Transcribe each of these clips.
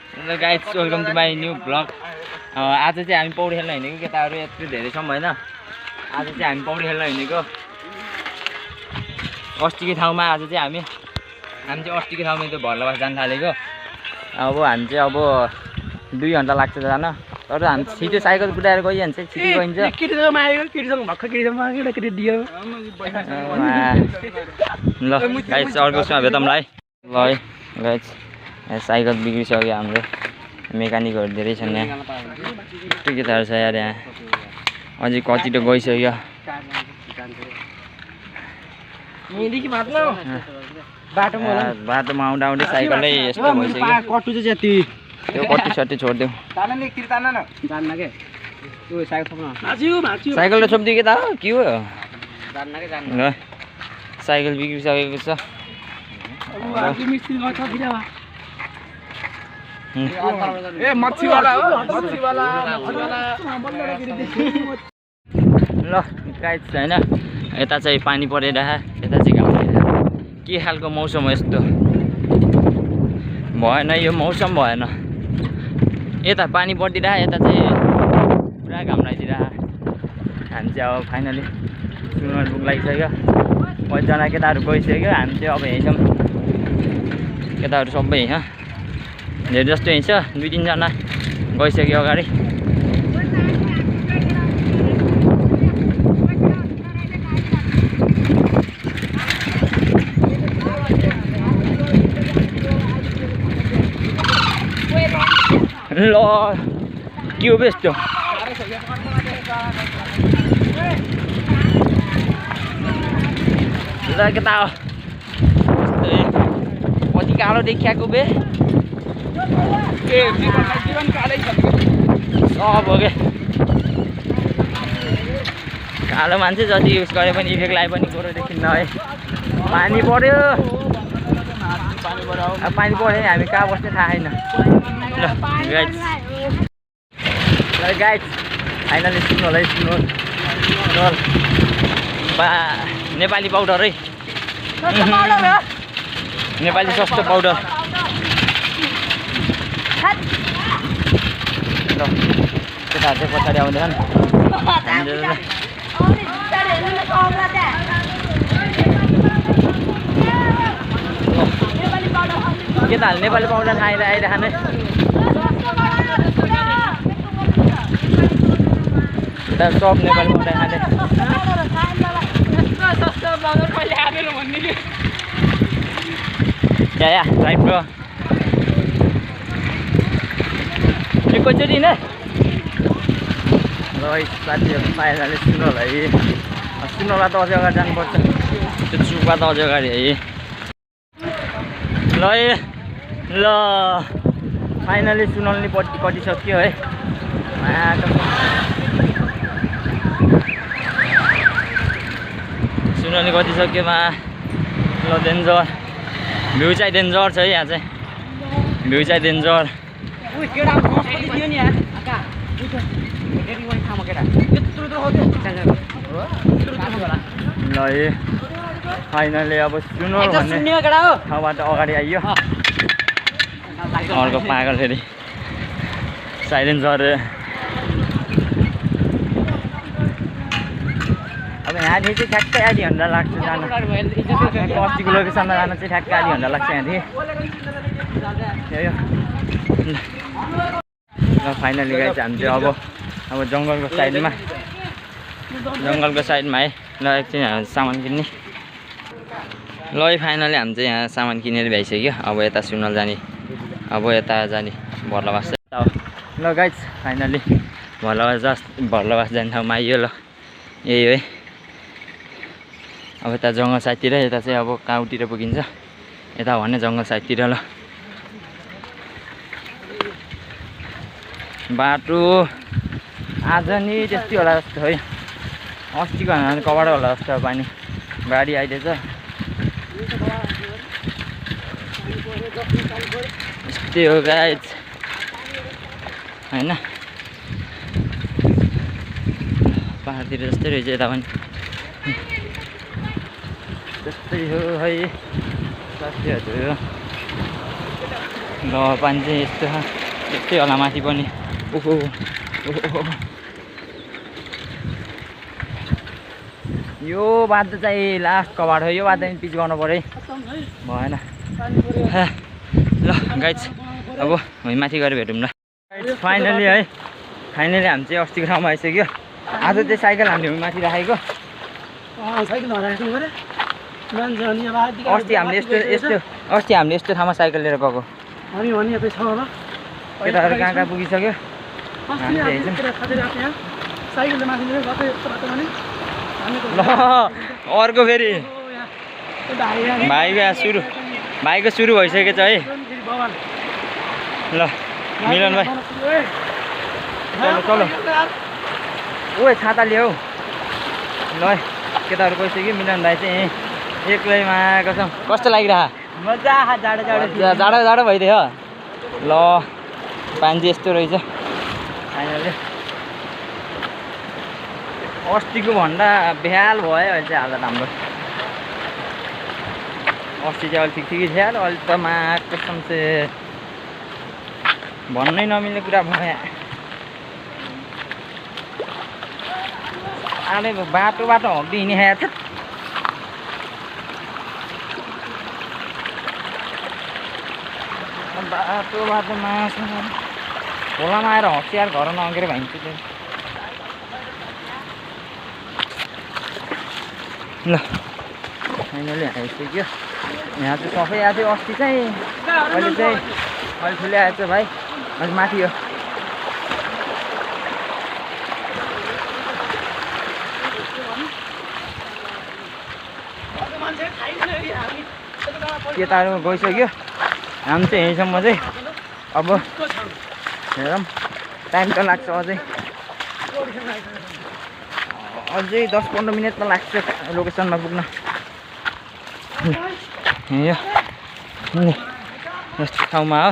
Hello guys, welcome to my new blog. आज चाहिँ हामी पौडी खेल्न हिँडेको केटाहरू यत्रो धेरै छौँ होइन। आज चाहिँ हामी पौडी खेल्न हिँडेको अस्तिको ठाउँमा। आज चाहिँ हामी चाहिँ अस्तिको ठाउँमा त्यो भर्लबास जान थालेको। अब हामी चाहिँ अब 2 घन्टा लाग्छ जान, तर हामी छिटो साइकल कुदाएर गइहाल्छ, छिटो गइन्छ। ल गाइस, अर्कोसँग भेटौँ ल है। ल है गाइस, साइकल बिग्रिसक्यो हाम्रो, मेकानिकहरू धेरै छन् यहाँ। केटाहरू छ यार यहाँ, अझै कति त गइसक्यो। बाटोमा आउँदा आउँदै साइकलै यस्तो भइसक्यो। त्यो कट्टु सट्टु छोडिदेऊ। साइकल त छोपिदियो के त हो, के हो? ल साइकल बिग्रिसकेको छ। ल गाइस होइन, यता चाहिँ पानी परिरहेको, यता चाहिँ घाम लागिरहेको। के खालको मौसम हो यस्तो? भएन यो मौसम, भएन। यता पानी परिदिरहेको, यता चाहिँ पुरा घाम लागिदिरहेको। हामी चाहिँ अब फाइनली सुनर बुक लागिसक्यो। 5जना केटाहरू गइसक्यो, हामी चाहिँ अब यहीँ छौँ। केटाहरू सबै यहाँ धेरै जस्तो हिँड्छ, 2-3 जना गइसक्यो अगाडि। ल के हो यस्तो? ल केटा हो, कति कालो देखिएको बे? सब हो के कालो मान्छे जति युज गरे पनि इफेक्ट लाए पनि कुरो देखिन्न है। पानी पर्यो, अब पानी पर्यो हामी कहाँ बस्ने थाहा छैन। ल गाइस फाइनली सुन्नु होला है, सुन्नु नेपाली पाउडर है, नेपाली सस्तो पाउडर। ल केटाहरू चाहिँ पछाडि आउँदैछन्। केटाहरूले नेपाली पाउडर आइरहेको नै, सब नेपाली पाउडर खाँदै। या राइट ब्रो, एकैचोटि नै। ल साथीहरू पाइहाल्यो सुनौला है, सुनौला त अझै अगाडि जानुपर्छ, त्यो चुपा त अझै अगाडि है। ल फाइनली सुनौली पट्टि कटिसक्यो है। सुनौली कटिसक्योमा ल डेन्जर भ्यू चाहिँ डेन्जर छ है यहाँ चाहिँ, भ्यू चाहिँ डेन्जर। ल फाइनली अब सुनौल भन्ने ठाउँबाट अगाडि आइयो। अर्को पागल फेरि साइलेन्सर। अब यहाँदेखि चाहिँ ठ्याक्कै आधी घन्टा लाग्छ जान। अस्तिको लोकेसनमा जान चाहिँ ठ्याक्कै आधी घन्टा लाग्छ यहाँदेखि। ल फाइनली गाइस हामी चाहिँ अब जङ्गलको साइडमा है। ल एकछिन हामी सामान किन्ने। ल फाइनली हामी चाहिँ यहाँ सामान किनेर भइसक्यो। अब यता सुनौल जाने, अब यता जाने भर्लबास। ल गाइस फाइनली भर्लबास जाने ठाउँमा आइयो। ल यही हो है। अब यता जङ्गल साइडतिर, यता चाहिँ अब काउतिर पुगिन्छ, यता भने जङ्गल साइडतिर। ल बाटो आज नि त्यस्तै होला जस्तो है, अस्तिको भन्दा कभर होला जस्तो पानी। गाडी आइदिएछ यस्तै हो गाइस होइन। पहाडतिर जस्तै रहेछ यता पनि, त्यस्तै हो है साथीहरू। ल पानी चाहिँ यस्तो छ यस्तै होला माथि पनि ओहो यो बाटो चाहिँ लास्टको बाटो हो यो बाटो पनि पिच गर्नु पऱ्यो भएन ल गाइज अब हामी माथि गएर भेटौँ ल फाइनली है फाइनली हामी चाहिँ अस्तिको ठाउँमा आइसक्यो आज चाहिँ साइकल हामीले माथि राखेको अस्ति हामीले यस्तो ठाउँमा साइकल लिएर गएको केटाहरू कहाँ कहाँ पुगिसक्यो ल अर्को फेरि भाइको सुरु भइसकेको छ है ल मिलन भाइ चलो ओ छाता ल्याऊ ल केटाहरू गइसक्यो मिलन भाइ चाहिँ एक्लैमा आएको छ कस्तो लागिरह मजा जाडो भइदियो ल पानी चाहिँ यस्तो रहेछ फाइनली अस्तिको भन्दा बेहाल भयो अहिले चाहिँ हालत हाम्रो अस्ति चाहिँ अलिक ठिकै थियो अहिले त कसम चाहिँ भन्नै नमिल्ने कुरा भयो अरे बाटो हक्दी हिँडी खाएको छ बाटोमा खोलामा आएर हँसियार घर नअँगेर भाइन्छ त्यो ल फाइनली आइसक्यो यहाँ चाहिँ सफै आएको थियो अस्ति चाहिँ अहिले ठुलै आएछ भाइ अहिले माथि हो केटाहरू गइसक्यो हामी चाहिँ यहीँसम्म चाहिँ अब हेरौँ टाइम त लाग्छ अझै 10-15 मिनट त लाग्छ लोकेसनमा पुग्न यस्तो ठाउँमा हो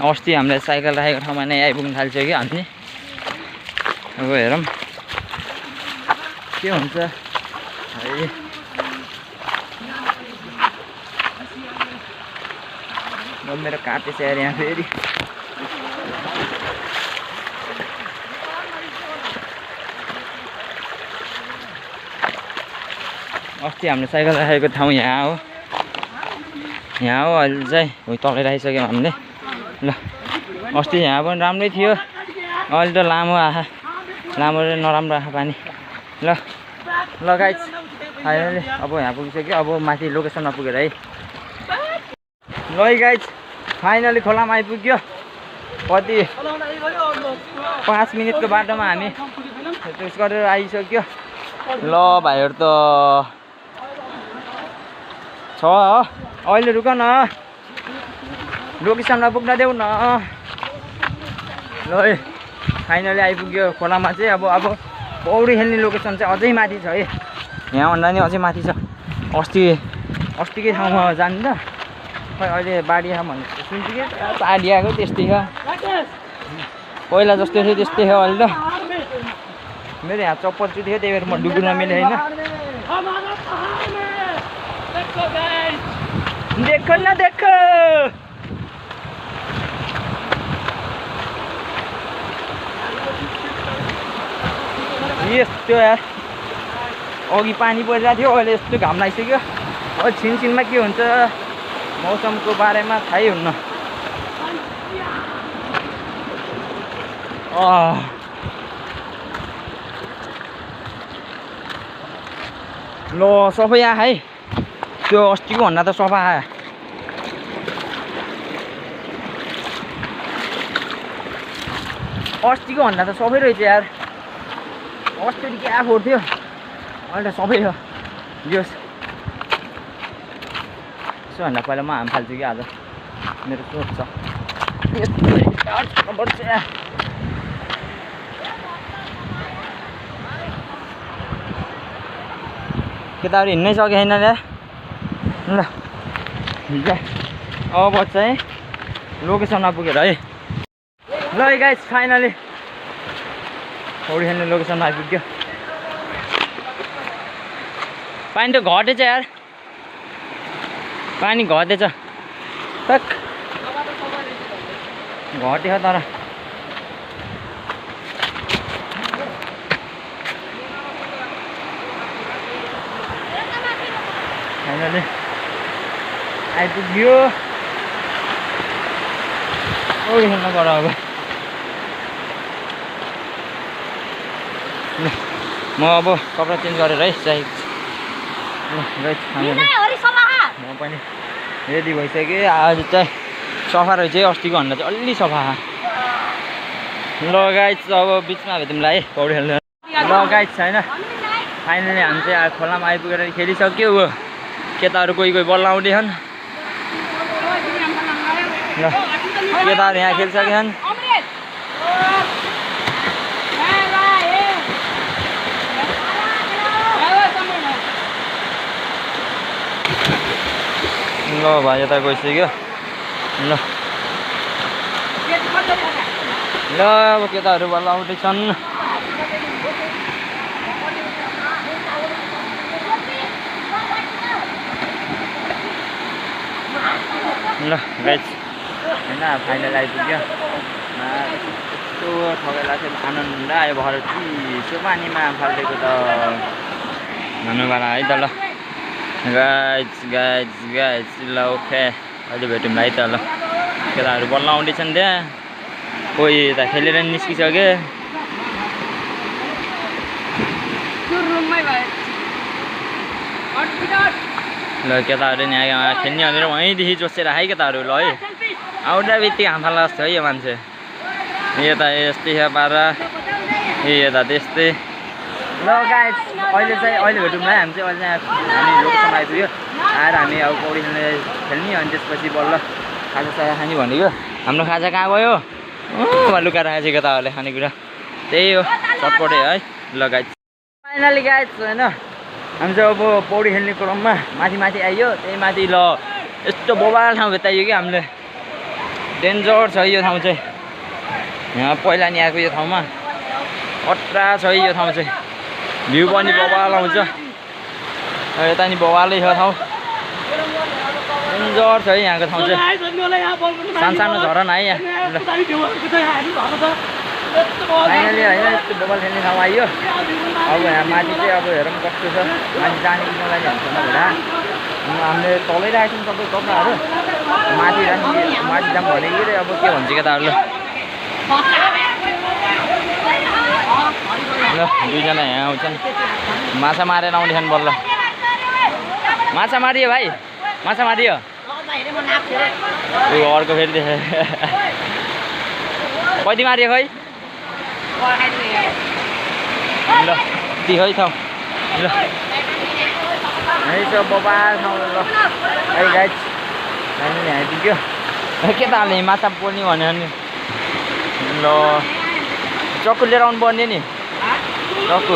अस्ति हामीले साइकल राखेको ठाउँमा नै आइपुग्नु थालिसक्यो हामी अब हेरौँ के हुन्छ है मेरो काटेछ यार यहाँ फेरि अस्ति हामीले साइकल राखेको ठाउँ यहाँ हो अहिले चाहिँ तलै राखिसक्यौँ हामीले ल अस्ति यहाँ पनि राम्रै थियो अहिले त लामो लामो र नराम्रो आएको पानी ल गाइज फाइनली अब यहाँ पुगिसक्यो अब माथि लोकेसनमा पुगेर है ल गाइज फाइनली खोलामा आइपुग्यो कति 5 मिनटको बाटोमा हामी त्यस गरेर आइसक्यो ल भाइहरू त छ अहिले रुक न लोकेसनमा पुग्न देऊ न ल फाइनली आइपुग्यो खोलामा चाहिँ अब पौडी खेल्ने लोकेसन चाहिँ अझै माथि छ है यहाँभन्दा नि अझै माथि छ अस्तिकै ठाउँमा जानु त खै अहिले बाढी आयो भने सुन्छु कि बाढी आएको त्यस्तै छ पहिला जस्तो थियो त्यस्तै हो अहिले त मेरो यहाँ चप्पल चुट्यो त्यही भएर म डुब्नु नमिले होइन देखो न देखो यस्तो यार अघि पानी परिरहेको थियो अहिले यस्तो घाम लागिसक्यो अहिले छिनछिनमा के हुन्छ मौसमको बारेमा थाहै हुन्न ल सफै आयो है त्यो अस्तिको भन्दा त सफा आयो अस्तिको भन्दा त सबै रहेछ यार अस्ति क्या फोहोर थियो अहिले त सबै हो जोस् यसोभन्दा पहिला म हाम फाल्छु कि आज मेरो सोच छ केटाहरू हिँड्नै सकेन ल अब चाहिँ लोकेसनमा पुगेर है ल गाइस फाइनली पौडी खेल्ने लोकेसनमा आइपुग्यो पानी त घटेछ यार पानी घटेछ घट्यो तर फाइनली आइपुग्यो पौडी खेल्न पर्यो अब म अब कपडा चेन्ज गरेर है चाहिँ म पनि रेडी भइसकेँ आज चाहिँ सफा रहेछ अस्तिको भन्दा चाहिँ अलि सफा ल गाइस अब बिचमा भेटौँला है पौडी खेल्नु ल गाइस छैन फाइनली हामी चाहिँ खोलामा आइपुगेर खेलिसक्यो केटाहरू कोही कोही बल लाउँदै छन् ल केटाहरू यहाँ खेलिसकेछन् ल भाइ यता गइसक्यो ल अब केटाहरू बल लाउँदैछन् ल गाइस होइन फाइनल आइपुग्यो यस्तो ठगेला चाहिँ आनन्द आयो भएर चिसो पानीमा फाल्टेको त भन्नुबाट है त ल गाइस गाइस गाइस ल ओके अहिले भेटौँला है त ल केटाहरू बल लाउँदैछन् त्यहाँ कोही यता खेलेर निस्किसक्यो ल केटाहरू यहाँ खेल्ने भनेर वहीँदेखि जोसेर है केटाहरू ल है आउँदा बित्तिकै हाम फाल्ला जस्तो है यो मान्छे यता यस्तै छ पारा यता त्यस्तै ल गाइस अहिले भेटौँला हामी चाहिँ अहिले हामी लोकेसन आइपुग्यो आएर हामी अब पौडी खेल्ने अनि त्यसपछि बल्ल खाजासाजा खाने भनेको हाम्रो खाजा कहाँ गयो लुकाएर राखेको छ केटाहरूले खानेकुरा त्यही हो चटपटे है ल गाइस फाइनली गाइस होइन हामी चाहिँ अब पौडी खेल्ने क्रममा माथि आइयो त्यही माथि ल यस्तो बोबाल ठाउँ भेटाइयो कि हामीले डेन्जर छ यो ठाउँ चाहिँ यहाँ पहिला नि आएको यो ठाउँमा खतरा छ यो ठाउँ चाहिँ भ्यू पनि बवाल आउँछ यता नि बवालै छ ठाउँ डेन्जर छ है यहाँको ठाउँ चाहिँ सानो झरना है यहाँ फाइनली होइन यस्तो बवाल खेल्ने ठाउँ आइयो अब यहाँ माथि चाहिँ अब हेरौँ कस्तो छ माथि जाने कि नलाने हुन्छ भेटा हामीले तलै राखेको छौँ सबै कपडाहरू माथि जाम भनेको रे अब के भन्छ केटाहरूले ल दुईजना यहाँ आउँछन् माछा मारेर आउँदैछन् बल्ल माछा मारियो भाइ माछा मारियो अर्को फेरि देखे कति मारियो खै ल ती है ठाउँ ल यही छ बबाल ठाउँ ल है गाइस हामीले आइपुग्यो केटाहरूले माछा पोल्ने भन्यो नि ल चक्कु लिएर आउनु पर्ने नि चक्कु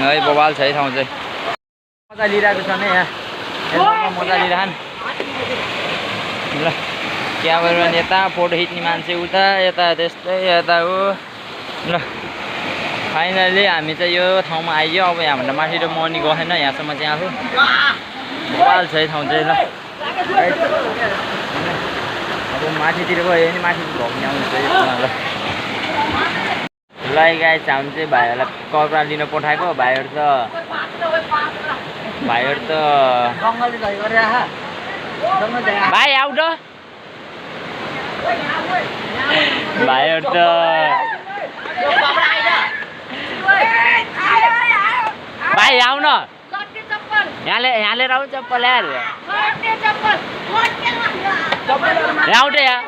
है बबाल छ है ठाउँ चाहिँ मजा लिइरहेको छ नि यहाँ मजा लिइरहन् ल क्यामेराम्यान यता फोटो खिच्ने मान्छे उता यता त्यस्तै यता हो ल फाइनली हामी चाहिँ यो ठाउँमा आइयो अब यहाँभन्दा माथि र मर्नी गएन यहाँसम्म चाहिँ आफू बबाल छ है ठाउँ चाहिँ ल अब माथितिर गयो भने माथि भग्ने आउनु चाहिँ ल गाइस हामी चाहिँ भाइहरूलाई कपडा लिन पठाएको भाइहरू त भाइ आउ त भाइहरू त भाइ आउ न यहाँ लिएर आऊ चप्पल यार यहाँ आउट यहाँ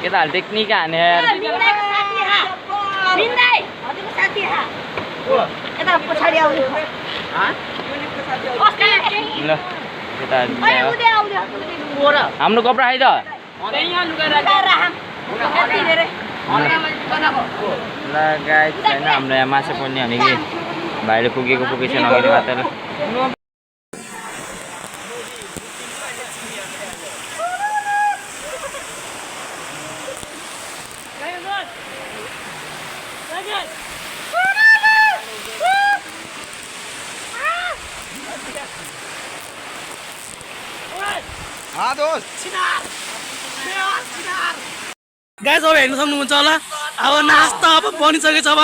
केटाहरू टेक्निक हाने यार ल हाम्रो कपडा खाइ त ल गाइस छैन हाम्रो यहाँ माछा पोल्ने भने कि भाइले पुगेको छैन अगाडि मात्र गाइस अब हेर्नु सक्नुहुन्छ होला अब नास्ता अब बनिसकेको छ अब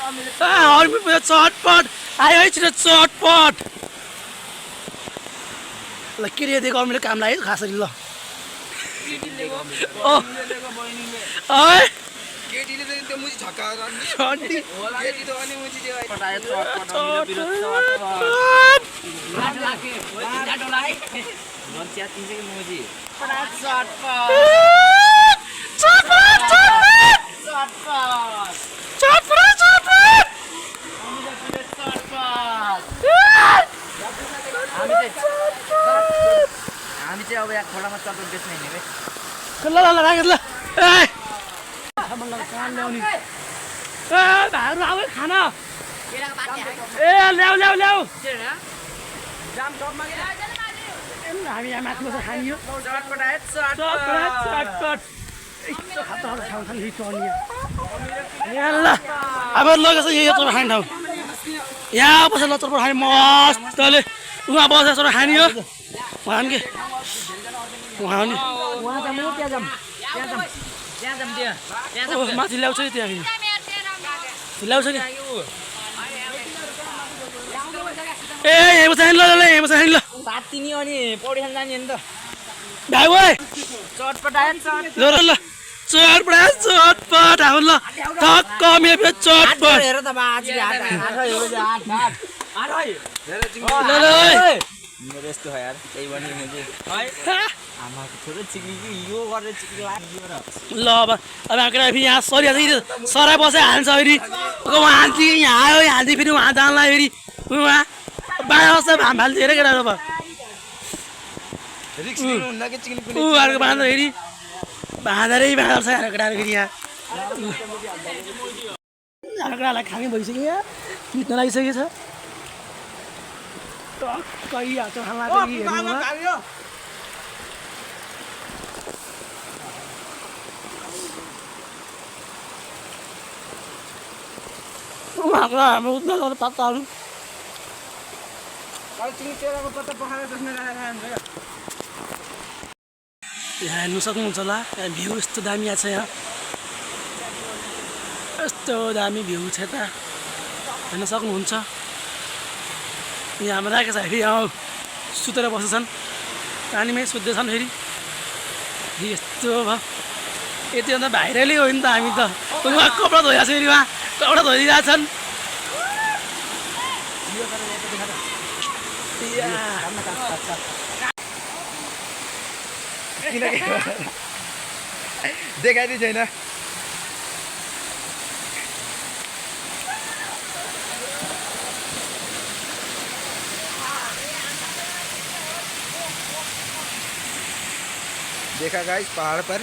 अमिर चटपट आयो है छिटो चटपट ल के रे दिएको अमिरले काम लाग्यो खासरी ल ओ ओए केटीले चाहिँ त्यो मुजी झक्का गर्ने छन्डी केटी त अनि मुजी त्यो पटाए चटपट अमिलो पिरो नचिया 300 के मोजी पटाए चटपट हामी चाहिँ अब यहाँ खोलामा चटपट बेच्ने नि ल ल ल राख ल ए भाइहरू आऊ खाना ए ल्याऊ ल्याऊ ल्याऊ हामी यहाँ माथि बसेर खानियो चटपट ल अब लगेछ यही चटपट खाने ठाउँ यहाँ बसेर ल चटपट खाने मस्तले उहाँ बसेर चटपट खानियो उहाँ के उहाँ नि माथि ल्याउँछ नि त्यहाँ ल्याउँछ नि ए यहीँ बस्छ ल ल यहीँ बस्छ ल साथी नि अनि पौडी खेल्न जाने नि त भाइ ओए चटपट आयो चट ल ल चटपट आऊ ल टक्क मेरो चटपट हेर त बाजी हात ल मेरो यस्तो हो यार त्यही भने मुझे आमाको छोरो चिक्ली कि यो गरेर चिक्ली लाग्यो र ल अब केटा फेरि यहाँ सरिहाल्छ सराई बसेर हाल्छ फेरि उहाँ हाल्थी यहाँ आयो यहाँ हाल्थी फेरि उहाँ जानलाई फेरि उहाँ बाह्र बस्छ भाम फाल्थ्यो हेर केटा अब रिक्स लिनुहुन्न के चिक्ली पनि उहाँहरूको बाँध्दा फेरि बाँधेरै बाँध्छ यहाँ केटाहरू फेरि यहाँ केटाहरूलाई खाने भइसक्यो यहाँ मिट्न लागिसकेको छ टक्कै हाल्छ खाना हेर्नु उहाँको हाम्रो उनीहरू पत्ताहरू यहाँ हेर्नु सक्नुहुन्छ होला यहाँ भ्यू यस्तो दामी छ यहाँ यस्तो दामी भ्यू छ यता हेर्न सक्नुहुन्छ यहाँ हाम्रो राखेको छ फेरि यहाँ सुतेर बसेछन् पानीमै सुत्दैछन् फेरि यस्तो भयो यति अन्त भाइरलै हो नि त हामी त उहाँ कपडा धोइरहेको छ फेरि उहाँ कपडा धोइदिरहेछन् देखाइदिए छैन देखा गाइस पहाड़ पर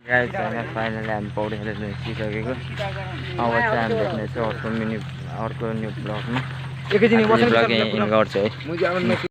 गाइस हामी फाइनली हामी पौडी खेल्न सिकिसकेको अब चाहिँ हामी भेट्नेछौँ अर्को न्यू ब्लगमा एकैछिन ब्लग एन्ड गर्छ है।